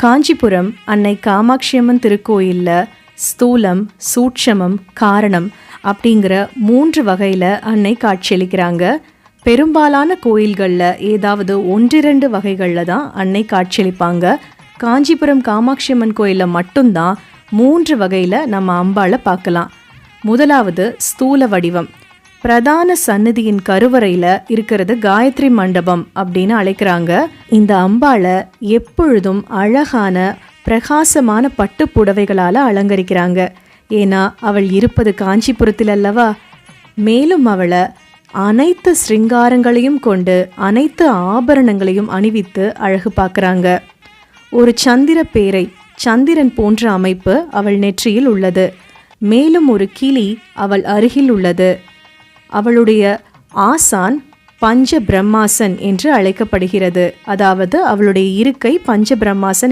காஞ்சிபுரம் அன்னை காமாட்சியம்மன் திருக்கோயிலில் ஸ்தூலம், சூட்சமம், காரணம் அப்படிங்கிற 3 வகையில் அன்னை காட்சியளிக்கிறாங்க. பெரும்பாலான கோயில்களில் ஏதாவது 1-2 வகைகளில் தான் அன்னை காட்சியளிப்பாங்க. காஞ்சிபுரம் காமாட்சியம்மன் கோயிலில் மட்டும்தான் 3 வகையில் நம்ம அம்பாளை பார்க்கலாம். முதலாவது ஸ்தூல வடிவம். பிரதான சன்னதியின் கருவறையில் இருக்கிறது காயத்ரி மண்டபம் அப்படின்னு அழைக்கிறாங்க. இந்த அம்பாளை எப்பொழுதும் அழகான பிரகாசமான பட்டு புடவைகளால் அலங்கரிக்கிறாங்க. ஏன்னா அவள் இருப்பது காஞ்சிபுரத்தில் அல்லவா. மேலும் அவளை அனைத்து ஸ்ருங்காரங்களையும் கொண்டு அனைத்து ஆபரணங்களையும் அணிவித்து அழகு பார்க்குறாங்க. ஒரு சந்திர பேரை, சந்திரன் போன்ற அமைப்பு அவள் நெற்றியில் உள்ளது. மேலும் ஒரு கிளி அவள் அருகில் உள்ளது. அவளுடைய ஆசான் பஞ்ச பிரம்மாசன் என்று அழைக்கப்படுகிறது. அதாவது அவளுடைய இருக்கை பஞ்ச பிரம்மாசன்